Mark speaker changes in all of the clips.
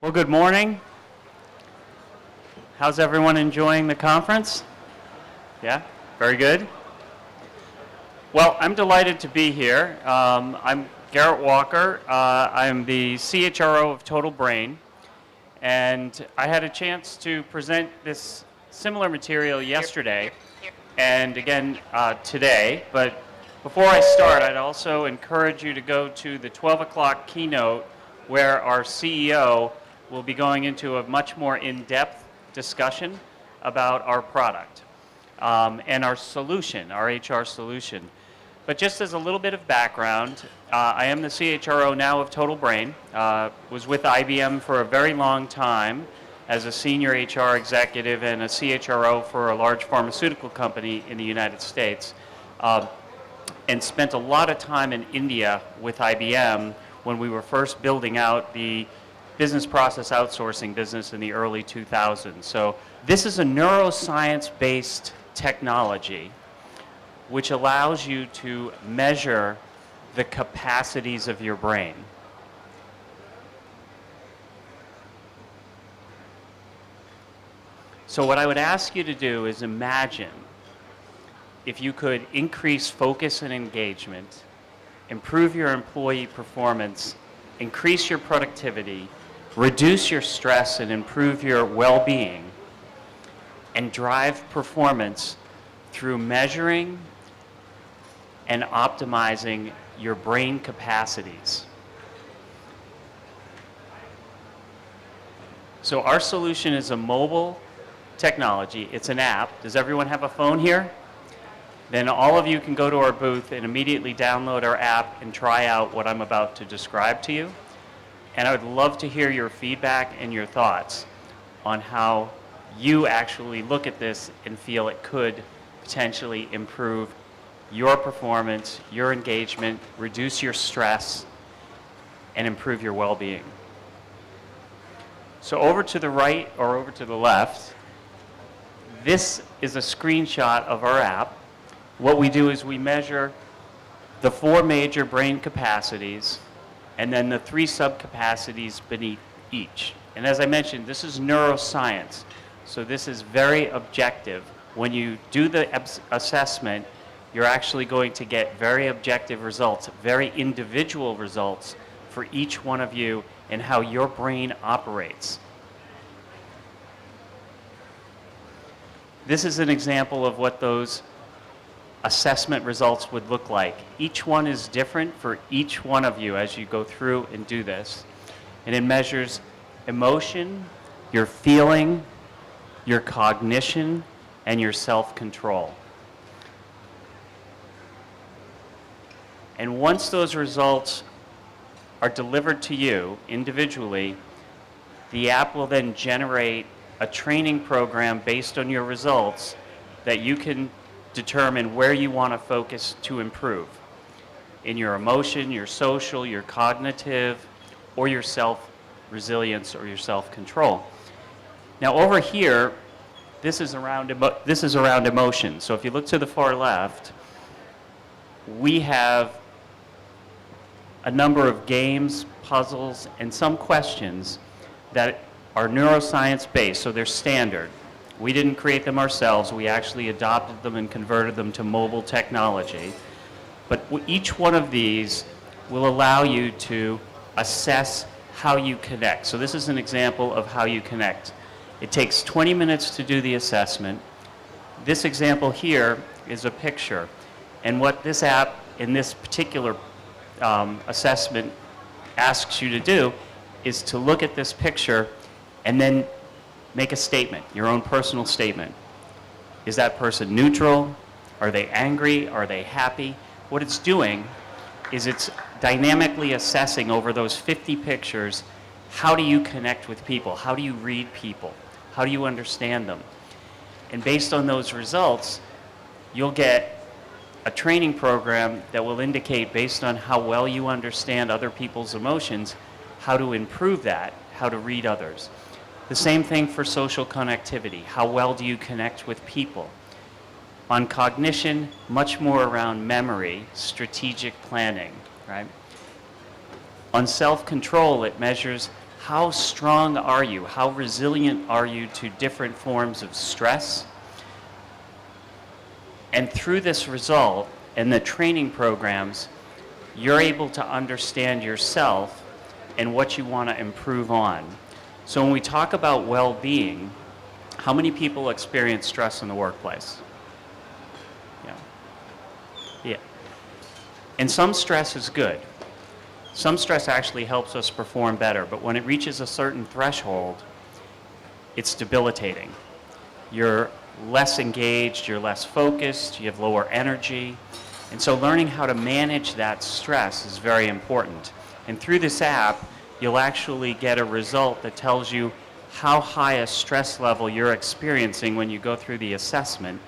Speaker 1: Well, good morning. How's everyone enjoying the conference? Yeah, very good. Well, I'm delighted to be here. I'm Garrett Walker. I'm the CHRO of Total Brain, and I had a chance to present this similar material yesterday and again today. But before I start, I'd also encourage you to go to the 12 o'clock keynote where our CEO will be going into a much more in-depth discussion about our product and our solution, our HR solution. But just as a little bit of background, I am the CHRO now of Total Brain. Was with IBM for a very long time as a senior HR executive and a CHRO for a large pharmaceutical company in the United States, and spent a lot of time in India with IBM when we were first building out the business process outsourcing business in the early 2000s. So this is a neuroscience-based technology which allows you to measure the capacities of your brain. So what I would ask you to do is imagine if you could increase focus and engagement, improve your employee performance, increase your productivity, reduce your stress and improve your well-being, and drive performance through measuring and optimizing your brain capacities. So our solution is a mobile technology. It's an app. Does everyone have a phone here? Then all of you can go to our booth and immediately download our app and try out what I'm about to describe to you. And I would love to hear your feedback and your thoughts on how you actually look at this and feel it could potentially improve your performance, your engagement, reduce your stress, and improve your well-being. So over to the right or over to the left, this is a screenshot of our app. What we do is we measure the 4 major brain capacities and then the 3 subcapacities beneath each. And as I mentioned, this is neuroscience, so this is very objective. When you do the assessment, you're actually going to get very objective results, very individual results for each one of you and how your brain operates. This is an example of what those assessment results would look like. Each one is different for each one of you as you go through and do this. And it measures emotion, your feeling, your cognition, and your self-control. And once those results are delivered to you individually, the app will then generate a training program based on your results that you can determine where you want to focus to improve in your emotion, your social, your cognitive, or your self-resilience or your self-control. Now over here, this is around emotion. So if you look to the far left, we have a number of games, puzzles, and some questions that are neuroscience based, so they're standard. We didn't create them ourselves. We actually adopted them and converted them to mobile technology. But each one of these will allow you to assess how you connect. So this is an example of how you connect. It takes 20 minutes to do the assessment. This example here is a picture. And what this app in this particular assessment asks you to do is to look at this picture and then make a statement, your own personal statement. Is that person neutral? Are they angry? Are they happy? what it's doing is it's dynamically assessing over those 50 pictures, how do you connect with people? How do you read people? How do you understand them? And based on those results, you'll get a training program that will indicate, based on how well you understand other people's emotions, how to improve that, how to read others. The same thing for social connectivity. How well do you connect with people? On cognition, much more around memory, strategic planning, right? On self-control, it measures how strong are you, how resilient are you to different forms of stress. And through this result and the training programs, you're able to understand yourself and what you want to improve on. So when we talk about well-being, how many people experience stress in the workplace? Yeah. And some stress is good. Some stress actually helps us perform better, but when it reaches a certain threshold, it's debilitating. You're less engaged, you're less focused, you have lower energy. And so learning how to manage that stress is very important. And through this app, you'll actually get a result that tells you how high a stress level you're experiencing when you go through the assessment.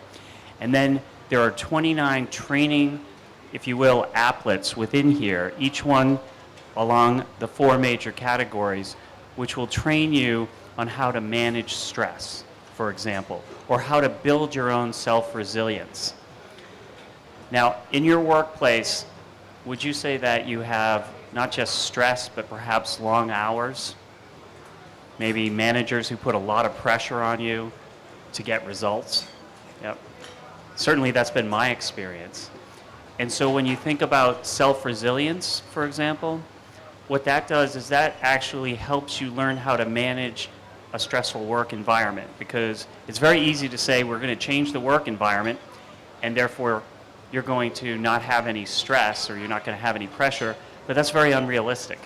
Speaker 1: And then there are 29 training, if you will, applets within here, each one along the 4 major categories, which will train you on how to manage stress, for example, or how to build your own self-resilience. Now, in your workplace, would you say that you have not just stress, but perhaps long hours? Maybe managers who put a lot of pressure on you to get results? Yep. Certainly that's been my experience. And so when you think about self-resilience, for example, what that does is that actually helps you learn how to manage a stressful work environment, because it's very easy to say we're going to change the work environment and therefore you're going to not have any stress or you're not going to have any pressure, but that's very unrealistic.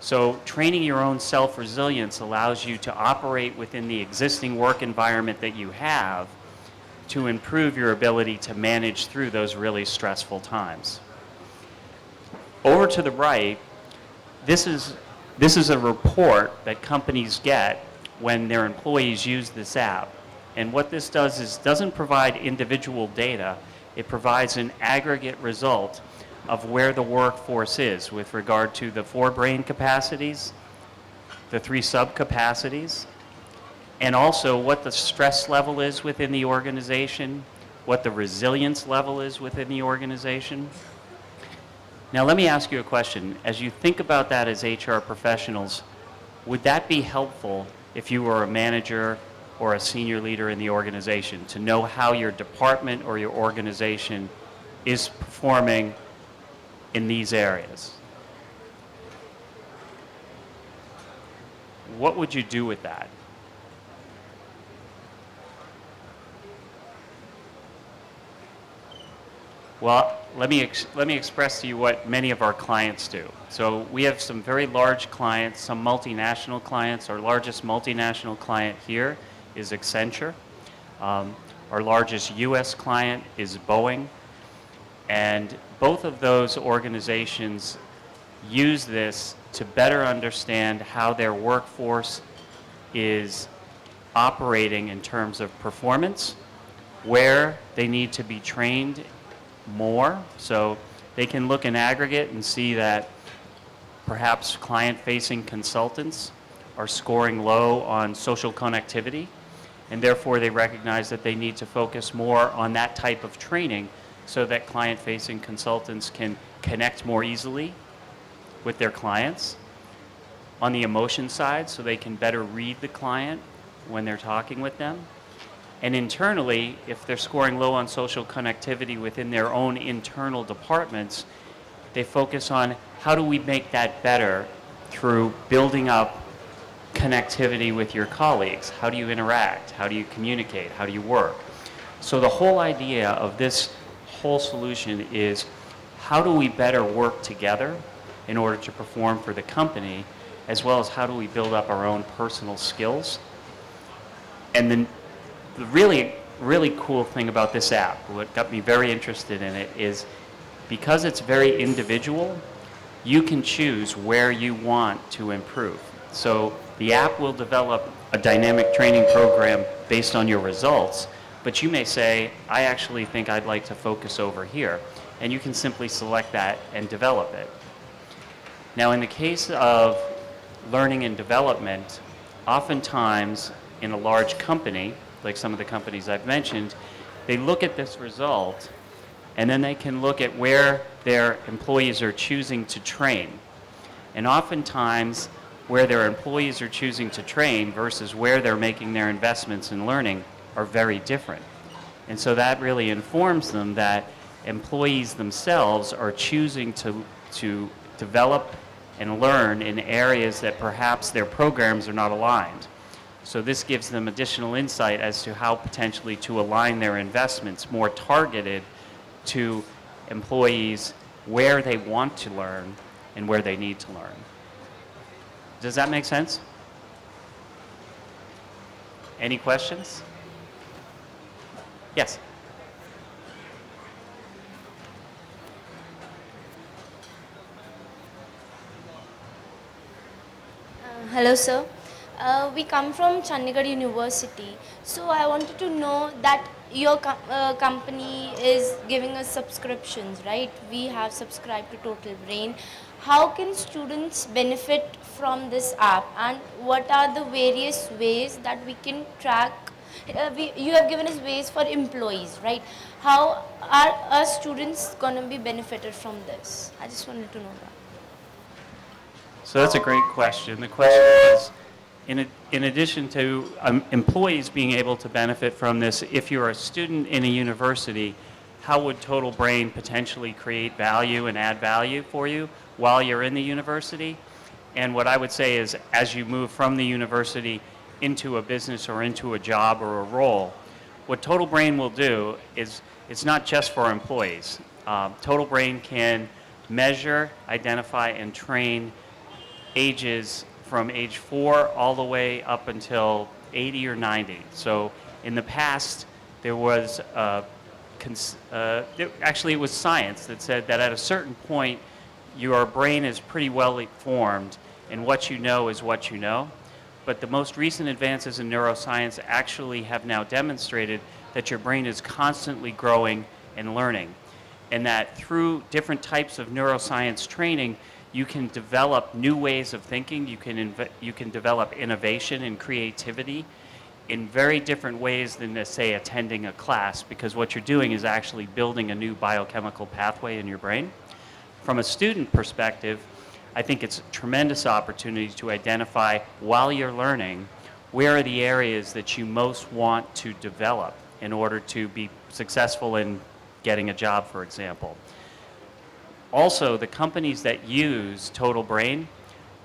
Speaker 1: So training your own self-resilience allows you to operate within the existing work environment that you have to improve your ability to manage through those really stressful times. Over to the right, this is a report that companies get when their employees use this app. And what this does is doesn't provide individual data, it provides an aggregate result of where the workforce is with regard to the 4 brain capacities, the 3 subcapacities, and also what the stress level is within the organization, what the resilience level is within the organization. Now let me ask you a question. As you think about that as HR professionals, would that be helpful if you were a manager or a senior leader in the organization to know how your department or your organization is performing in these areas? What would you do with that? Well, let me express to you what many of our clients do. So we have some very large clients, some multinational clients. Our largest multinational client here is Accenture. Our largest U.S. client is Boeing. And both of those organizations use this to better understand how their workforce is operating in terms of performance, where they need to be trained more. So they can look in aggregate and see that perhaps client-facing consultants are scoring low on social connectivity, and therefore they recognize that they need to focus more on that type of training so that client-facing consultants can connect more easily with their clients. On the emotion side, so they can better read the client when they're talking with them. And internally, if they're scoring low on social connectivity within their own internal departments, they focus on how do we make that better through building up connectivity with your colleagues. How do you interact? How do you communicate? How do you work? So the whole idea of this whole solution is how do we better work together in order to perform for the company, as well as how do we build up our own personal skills. And then the really, really cool thing about this app, what got me very interested in it, is because it's very individual, you can choose where you want to improve. So the app will develop a dynamic training program based on your results, but you may say, I actually think I'd like to focus over here. And you can simply select that and develop it. Now, in the case of learning and development, oftentimes in a large company, like some of the companies I've mentioned, they look at this result and then they can look at where their employees are choosing to train. And oftentimes, where their employees are choosing to train versus where they're making their investments in learning are very different. And so that really informs them that employees themselves are choosing to develop and learn in areas that perhaps their programs are not aligned. So this gives them additional insight as to how potentially to align their investments more targeted to employees where they want to learn and where they need to learn. Does that make sense? Any questions? Yes.
Speaker 2: Hello, sir. We come from Chandigarh University. So I wanted to know that your company is giving us subscriptions, right? We have subscribed to Total Brain. How can students benefit from this app, and what are the various ways that we can track? You have given us ways for employees, right? How are our students going to be benefited from this? I just wanted to know that.
Speaker 1: So that's a great question. The question is, in addition to employees being able to benefit from this, if you're a student in a university, how would Total Brain potentially create value and add value for you while you're in the university? And what I would say is, as you move from the university into a business or into a job or a role, what Total Brain will do is, it's not just for employees. Total Brain can measure, identify, and train ages from age 4 all the way up until 80 or 90. So in the past, there was actually it was science that said that at a certain point, your brain is pretty well formed, and what you know is what you know. But the most recent advances in neuroscience actually have now demonstrated that your brain is constantly growing and learning, and that through different types of neuroscience training, you can develop new ways of thinking. You can develop innovation and creativity in very different ways than, say, attending a class, because what you're doing is actually building a new biochemical pathway in your brain. From a student perspective, I think it's a tremendous opportunity to identify while you're learning where are the areas that you most want to develop in order to be successful in getting a job, for example. Also, the companies that use Total Brain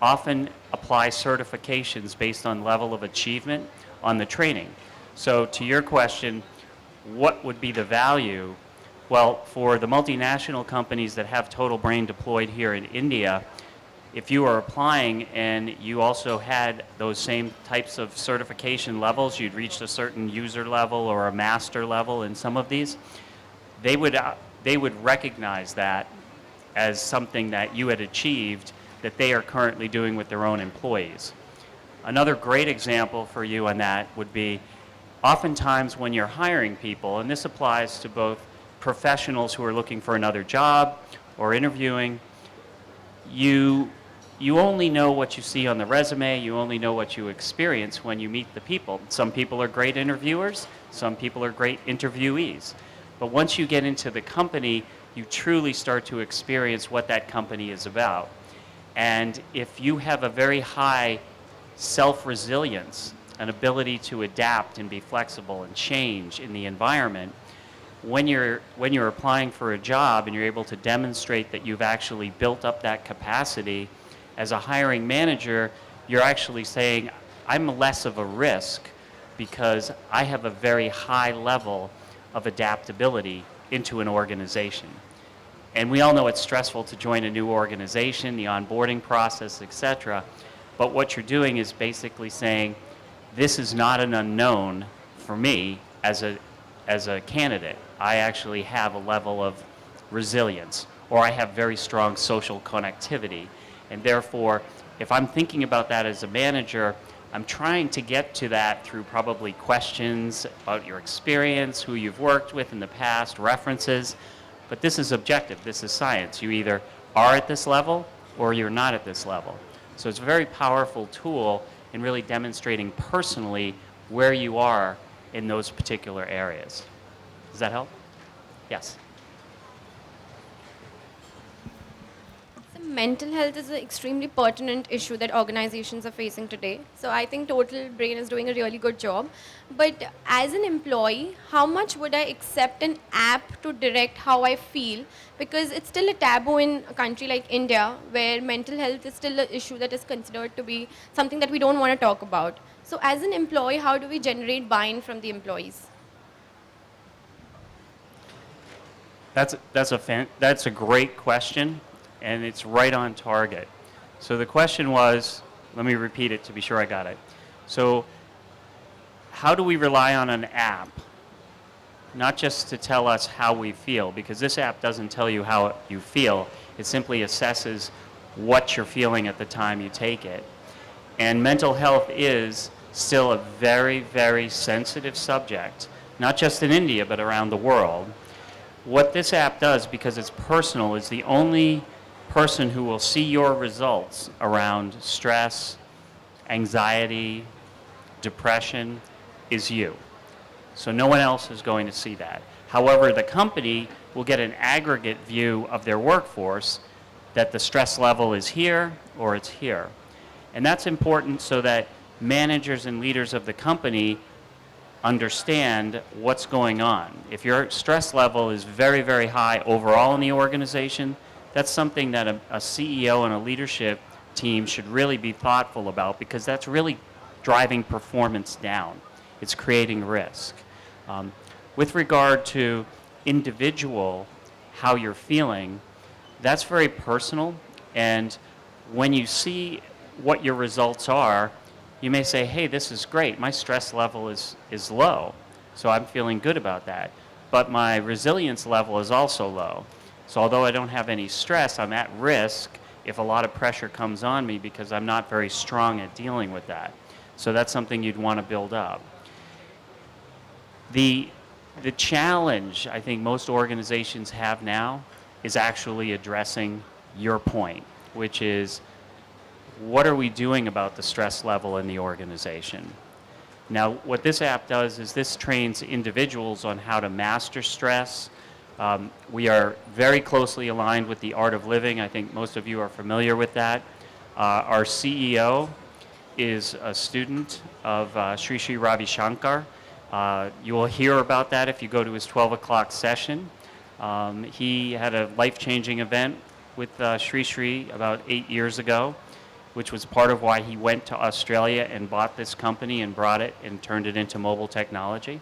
Speaker 1: often apply certifications based on level of achievement on the training. So to your question, what would be the value? Well, for the multinational companies that have Total Brain deployed here in India, if you are applying and you also had those same types of certification levels, you'd reached a certain user level or a master level in some of these, they would recognize that as something that you had achieved that they are currently doing with their own employees. Another great example for you on that would be, oftentimes when you're hiring people, and this applies to both professionals who are looking for another job or interviewing, you only know what you see on the resume, you only know what you experience when you meet the people. Some people are great interviewers, some people are great interviewees. But once you get into the company, you truly start to experience what that company is about. And if you have a very high self-resilience, an ability to adapt and be flexible and change in the environment, when you're applying for a job and you're able to demonstrate that you've actually built up that capacity, as a hiring manager, you're actually saying, I'm less of a risk because I have a very high level of adaptability into an organization. And we all know it's stressful to join a new organization, the onboarding process, etc. But what you're doing is basically saying, this is not an unknown for me as a candidate. I actually have a level of resilience or I have very strong social connectivity. And therefore, if I'm thinking about that as a manager, I'm trying to get to that through probably questions about your experience, who you've worked with in the past, references. But this is objective, this is science. You either are at this level or you're not at this level. So it's a very powerful tool in really demonstrating personally where you are in those particular areas. Does that help? Yes.
Speaker 3: Mental health is an extremely pertinent issue that organizations are facing today. So I think Total Brain is doing a really good job. But as an employee, how much would I accept an app to direct how I feel? Because it's still a taboo in a country like India, where mental health is still an issue that is considered to be something that we don't want to talk about. So as an employee, how do we generate buy-in from the employees?
Speaker 1: That's a great question, and it's right on target. So the question was, let me repeat it to be sure I got it. So how do we rely on an app, not just to tell us how we feel, because this app doesn't tell you how you feel, it simply assesses what you're feeling at the time you take it. And mental health is still a very, very sensitive subject, not just in India, but around the world. What this app does, because it's personal, is the only person who will see your results around stress, anxiety, depression is you. So no one else is going to see that. However, the company will get an aggregate view of their workforce that the stress level is here or it's here. And that's important so that managers and leaders of the company understand what's going on. If your stress level is very, very high overall in the organization, that's something that a CEO and a leadership team should really be thoughtful about, because that's really driving performance down. It's creating risk. With regard to individual, how you're feeling, that's very personal. And when you see what your results are, you may say, hey, this is great. My stress level is low, so I'm feeling good about that. But my resilience level is also low. So although I don't have any stress, I'm at risk if a lot of pressure comes on me because I'm not very strong at dealing with that. So that's something you'd want to build up. The challenge I think most organizations have now is actually addressing your point, which is, what are we doing about the stress level in the organization? Now, what this app does is this trains individuals on how to master stress. We are very closely aligned with the Art of Living. I think most of you are familiar with that. Our CEO is a student of Sri Sri Ravi Shankar. You will hear about that if you go to his 12 o'clock session. He had a life-changing event with Sri Sri about 8 years ago, which was part of why he went to Australia and bought this company and brought it and turned it into mobile technology.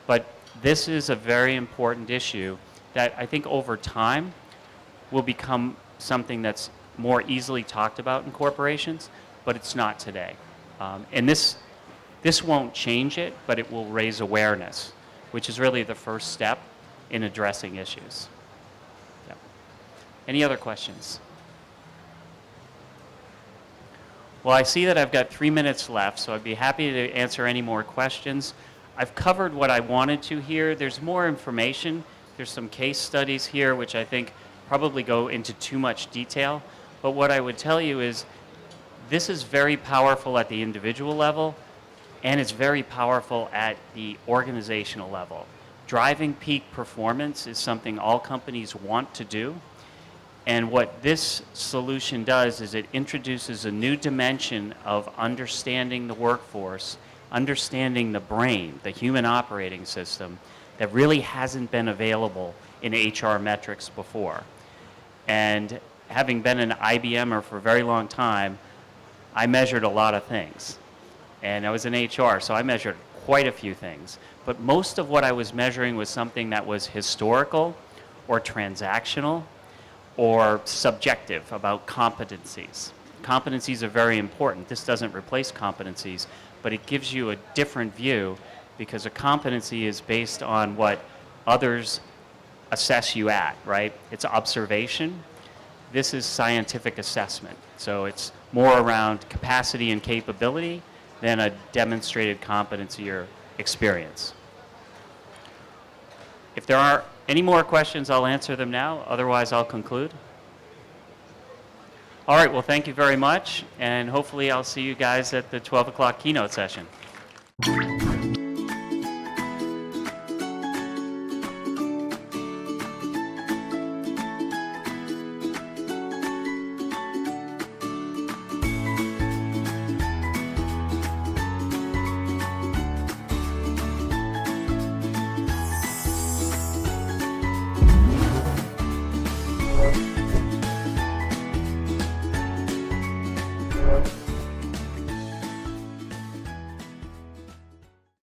Speaker 1: But this is a very important issue that I think over time will become something that's more easily talked about in corporations, but it's not today. And this won't change it, but it will raise awareness, which is really the first step in addressing issues. Yeah. Any other questions? Well, I see that I've got 3 minutes left, so I'd be happy to answer any more questions. I've covered what I wanted to here. There's more information. There's some case studies here, which I think probably go into too much detail. But what I would tell you is this is very powerful at the individual level, and it's very powerful at the organizational level. Driving peak performance is something all companies want to do. And what this solution does is it introduces a new dimension of understanding the workforce, understanding the brain, the human operating system, that really hasn't been available in HR metrics before. And having been an IBMer for a very long time, I measured a lot of things. And I was in HR, so I measured quite a few things. But most of what I was measuring was something that was historical or transactional or subjective about competencies. Competencies are very important. This doesn't replace competencies, but it gives you a different view, because a competency is based on what others assess you at, right? It's observation. This is scientific assessment. So it's more around capacity and capability than a demonstrated competency or experience. If there are any more questions, I'll answer them now. Otherwise, I'll conclude. All right, well, thank you very much, and hopefully I'll see you guys at the 12 o'clock keynote session.